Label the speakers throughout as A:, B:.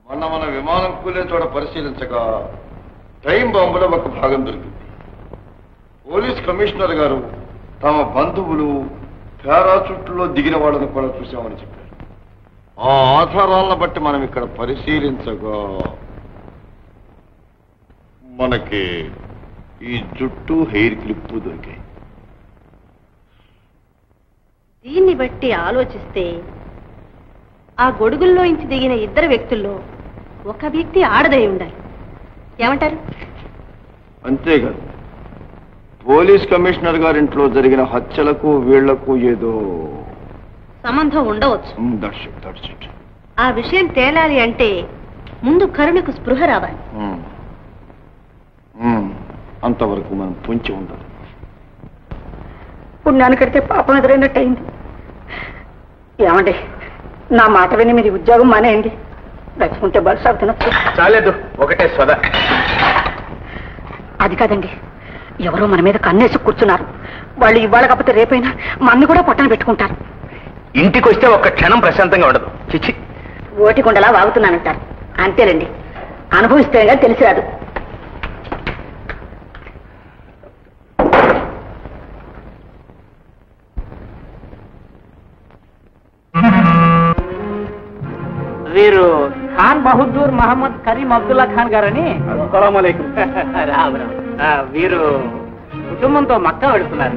A: మన విమానం కూలే చోట పరిశీలించగా టైం బాంబులో ఒక భాగం దొరికింది. పోలీస్ కమిషనర్ గారు తమ బంధువులు పారాచూట్లో దిగిన వాళ్ళని కూడా చూశామని చెప్పారు. ఆ ఆధారాలను బట్టి మనం ఇక్కడ పరిశీలించగా మనకి ఈ జుట్టు హెయిర్ క్లిప్ దొరికాయి.
B: దీన్ని బట్టి ఆలోచిస్తే ఆ గొడుగుల్లోంచి దిగిన ఇద్దరు వ్యక్తుల్లో ఒక వ్యక్తి ఆడదై ఉండాలి. ఏమంటారు?
A: అంతేకాదు, పోలీస్ కమిషనర్ గారింట్లో జరిగిన హత్యలకు వీళ్లకు ఏదో
B: సంబంధం ఉండవచ్చు. ఆ విషయం తేలాలి అంటే ముందు కరుణకు స్పృహ రావాలి.
A: అంతవరకు మనం పొంచి ఉండాలి.
C: పుణ్యాన్ని కడితే పాపం ఎదురైనట్టయింది. ఏమండి, నా మాట విని మీరు ఉద్యోగం మానేయండి. దచ్చుకుంటే బలుసాగు తినొచ్చు.
D: చాలేదు, ఒకటే సొద.
C: అది కాదండి, ఎవరో మన మీద కన్నేసి కూర్చున్నారు. వాళ్ళు ఇవాళ కాకపోతే రేపైనా మన్ని కూడా పొట్టన పెట్టుకుంటారు.
D: ఇంటికి వస్తే ఒక్క క్షణం ప్రశాంతంగా ఉండదు. చిచ్చి,
C: ఓటికుండలా వాగుతున్నానంటారు. అంతేనండి, అనుభవిస్తేగా తెలిసి రాదు.
E: వీరు ఖాన్ బహదూర్ మహమ్మద్ కరీం అబ్దుల్లా ఖాన్ గారని. వీరు కుటుంబంతో మక్కా వెళుతున్నారు.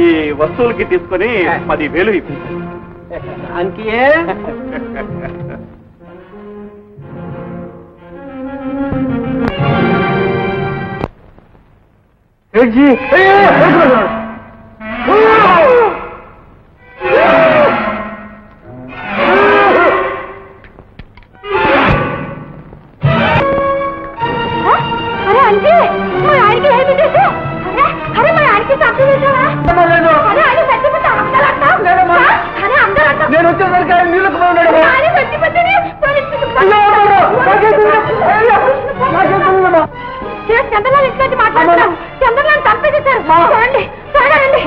D: ఈ వస్తువులకి తీసుకుని 10,000 ఇప్పించారు.
E: అంకియే
D: నేను వచ్చేసరికి నీళ్ళకు
C: చంద్రలాల్ ఇంట్లో మాట్లాడుతున్నాను. చంద్రలాల్ చంపేసేశారు. చూడండి చూడండి.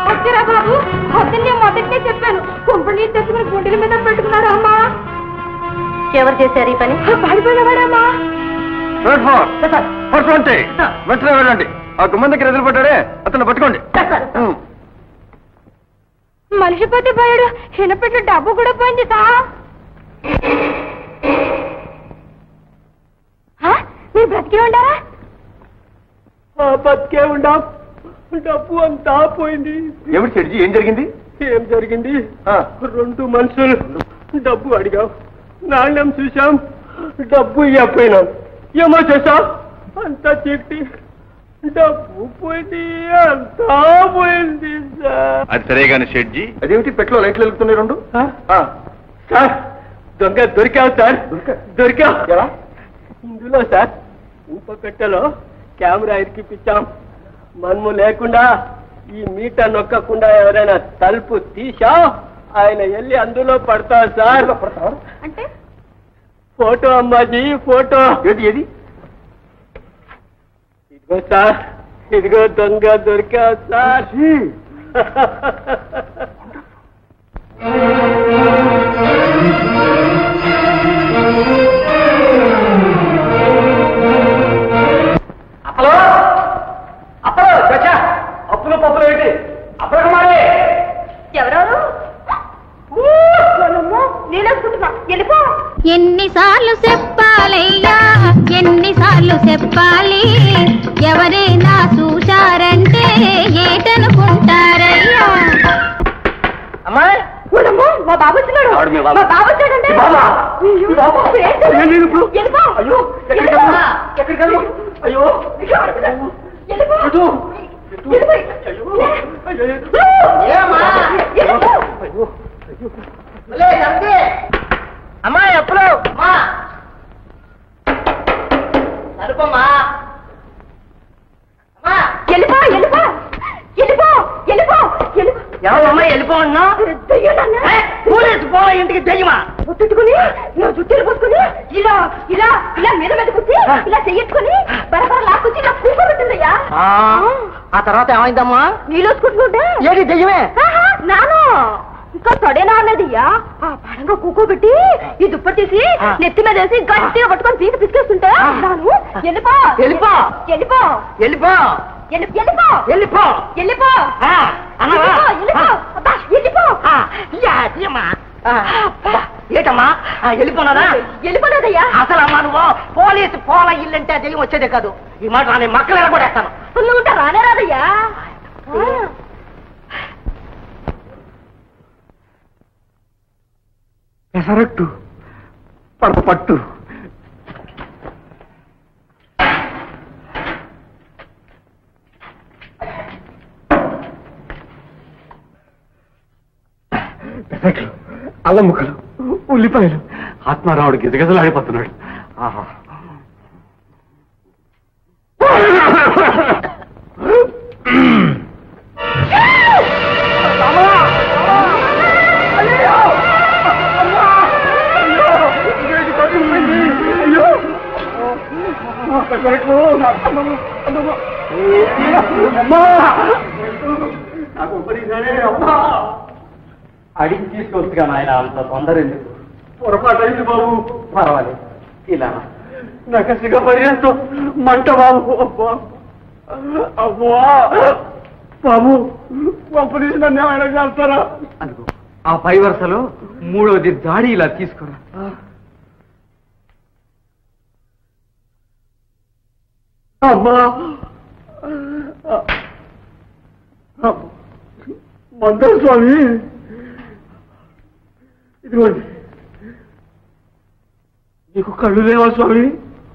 C: వచ్చారా బాబు? పొద్దున్నే మొదటినే చెప్పాను. కుంపడి తెచ్చుకుని గుండెల మీద పెట్టుకున్నారా అమ్మా?
B: ఎవరు చేశారు ఈ పని?
C: పడిపోయేవాడమ్మా.
A: వెంటనే వెళ్ళండి. ఆ గుమ్మం దగ్గర ఎదురుపడ్డాడే అతను పట్టుకోండి.
C: మనిషి పోతే పోయాడు. చిన్నపెట్టిన డబ్బు కూడా పోయింది సార్. మీరు బ్రతికే ఉండారా?
E: బతికే ఉండా. డబ్బు అంతా పోయింది.
A: ఎవరు చెడ్జీ? ఏం జరిగింది?
E: ఏం జరిగింది? 2 మనుషులు డబ్బు అడిగాం, నాణ్యం చూసాం, డబ్బు ఇవ్వపోయినాం. ఏమో చేసాం, అంతా చీకటి, డబ్బు పోయింది, అంతా పోయింది సార్.
A: అది సరే గాని షెడ్జీ, అదేమిటి పెట్లో లైట్లు వెలుగుతున్నాయి 2?
E: సార్, దొంగ దొరికావు సార్. దొరికావు. ఇందులో సార్ ఇంకో పెట్టెలో కెమెరా ఇరికిపించాం. మనము లేకుండా ఈ మీటర్ నొక్కకుండా ఎవరైనా తలుపు తీసా ఆయన వెళ్ళి అందులో పడతారు సార్.
C: అంటే
E: ఫోటో అమ్మాజీ, ఫోటో.
A: ఏది ఏది?
E: ఇదిగో సార్, ఇదిగో దొంగ దొరికావు సార్.
D: హలో, అప్పుడు చచ్చా అప్పులు పప్పులు ఏంటి? అప్పుడు కుమారి
C: ఎవరెవరు? నేనేసుకుంటున్నా. వెళ్ళిపో.
F: ఎన్నిసార్లు చెప్పాలయ్యా, ఎన్నిసార్లు చెప్పాలి? ఎవరైనా చూశారంటే ఏటనుకుంటారయ్యా?
E: అమ్మాయి,
C: మా బాబు వచ్చినాడు. మా బాబు వచ్చాడంటే
E: అమ్మాయి అప్పులు సరుపమ్మా.
C: వెళ్ళిపో వెళ్ళిపో వెళ్ళిపో వెళ్ళిపో వెళ్ళిపో.
E: ఎవరమ్మా వెళ్ళిపోన్నా? ఇంటికి దెయ్యమా?
C: ముట్టుకుని జుట్టులు పూసుకుని ఇలా ఇలా ఇలా మీద మీద కూర్చి ఇలా చెయ్యట్టుకుని బరబర లాక్కొచ్చి ఇలా కూర్చోబెట్టిందయ్యా.
E: ఆ తర్వాత ఏమైందమ్మా?
C: నీళ్ళోసుకుంటుంటే
E: ఏది దెయ్యమే?
B: నాను ఇంకా తొడేనా అన్నదయ్యా ఆ పడంగా కూకోబెట్టి ఈ దుప్పట్టేసి నెత్తి మీద వేసి గట్టిగా పట్టుకొని పీక పిసికేస్తుంటే నాను వెళ్ళిపో
E: వెళ్ళిపో
B: వెళ్ళిపో
E: వెళ్ళిపో
B: వెళ్ళిపో
E: వెళ్ళిపో
B: వెళ్ళిపో
E: అన్నవా
B: వెళ్ళిపో
E: ఏటమ్మా వెళ్ళిపోనారా
B: వెళ్ళిపోలేదయ్యా
E: అసలు అమ్మా నువ్వు పోలీసు పోల ఇల్లంటే దెయ్యం వచ్చేదే కాదు ఈ మాట రాని మక్కలు ఎరగొడేస్తాను
B: నువ్వు ఉంటా రానే రాదయ్యా
D: పెసరట్టు పట్టు పెసరట్లు అల్లం ముక్కలు ఉల్లిపాయలు ఆత్మారావుడు గిజగిజలాడిపోతున్నాడు ఆహా అడిగి తీసుకొచ్చుగా నాయన అంత తొందర ఎందుకు పొరపాటు అయింది బాబు పర్వాలేదు ఇలా నకసిగా పర్యంతం మంట బాబు అబ్బా బాబు పంపదీసి నన్ను ఏమైనా చేస్తారా అనుకో ఆ పై వరుసలో మూడవది దాడి ఇలా తీసుకురా అమ్మా మందర స్వామి ఇదిగోండి నీకు కళ్ళు లేవా స్వామి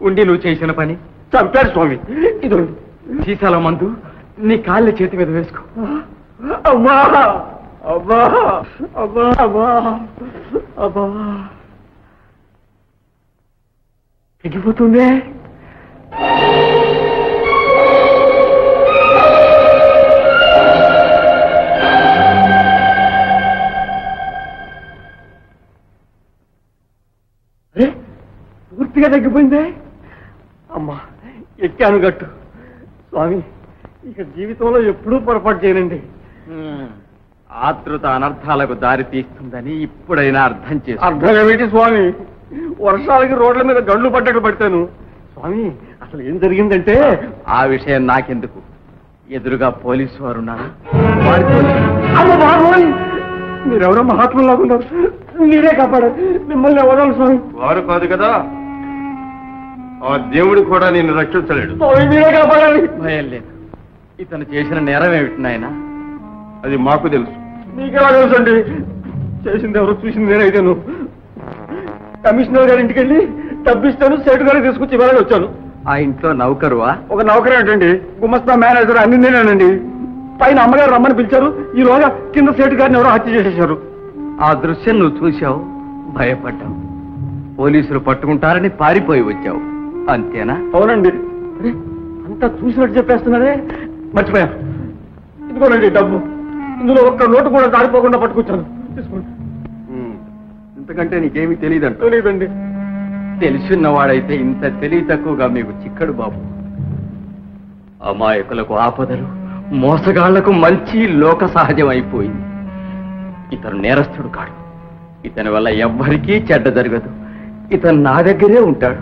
D: ఉండి నువ్వు చేసిన పని చంపాడు స్వామి ఇదిగోండి సీసాల మందు నీ కాళ్ళ చేతి మీద వేసుకో అమ్మా అమ్మా అమ్మా అమ్మా అమ్మా తెగిపోతుందే పూర్తిగా తగ్గిపోయిందే అమ్మా ఎక్కాను గట్టు స్వామి ఇక జీవితంలో ఎప్పుడూ పొరపాటు చేయనండి ఆతృత అనర్థాలకు దారి తీస్తుందని ఇప్పుడైనా అర్థం చేసి అర్థం ఏమిటి స్వామి వర్షాలకి రోడ్ల మీద గండ్లు పడ్డట్టు పడతాను స్వామి అసలు ఏం జరిగిందంటే ఆ విషయం నాకెందుకు ఎదురుగా పోలీసు వారు ఉన్నారు మీరెవరో మహాత్ములాగా ఉన్నారు మీరే కాపాడారు మిమ్మల్ని ఎవరాలి స్వామి
A: వారు కాదు కదా ఆ దేవుడు కూడా నిన్ను రక్షించలేడు
D: మీరే కాపాడాలి భయం లేదు ఇతను చేసిన నేరం ఏమిటి నాయన
A: అది మాకు తెలుసు
D: మీకెలా తెలుసండి చేసింది ఎవరో చూసింది నేనైతేను కమిషనర్ గారి ఇంటికి వెళ్ళి డబ్బిస్తాను సేటు గారికి తీసుకొచ్చి ఇవ్వాలని వచ్చాను
E: ఆ ఇంట్లో నౌకరువా
D: ఒక నౌకరు ఏంటండి గుమస్తా మేనేజర్ అన్ని నేనేనండి పైన అమ్మగారు రమ్మని పిలిచారు ఈలోగా కింద సేటు గారిని ఎవరో హత్య చేసేశారు
E: ఆ దృశ్యం నువ్వు చూశావు భయపడ్డావు పోలీసులు పట్టుకుంటారని పారిపోయి వచ్చావు అంతేనా
D: అవునండి అంతా చూసినట్టు చెప్పేస్తున్నారే మర్చిపోయా ఇదిగోనండి డబ్బు ఇందులో ఒక్క నోటు కూడా దారిపోకుండా పట్టుకొచ్చాను తీసుకోండి
A: ఇంతకంటే నీకేమీ తెలియదంట
D: తెలియదండి
E: తెలిసిన్నవాడైతే ఇంత తెలివి తక్కువగా మీకు చిక్కడు బాబు అమాయకులకు ఆపదలు మోసగాళ్లకు మంచి లోక సహజం అయిపోయింది ఇతను నేరస్తుడు కాడు ఇతని వల్ల ఎవ్వరికీ చెడ్డ జరగదు ఇతను నా దగ్గరే ఉంటాడు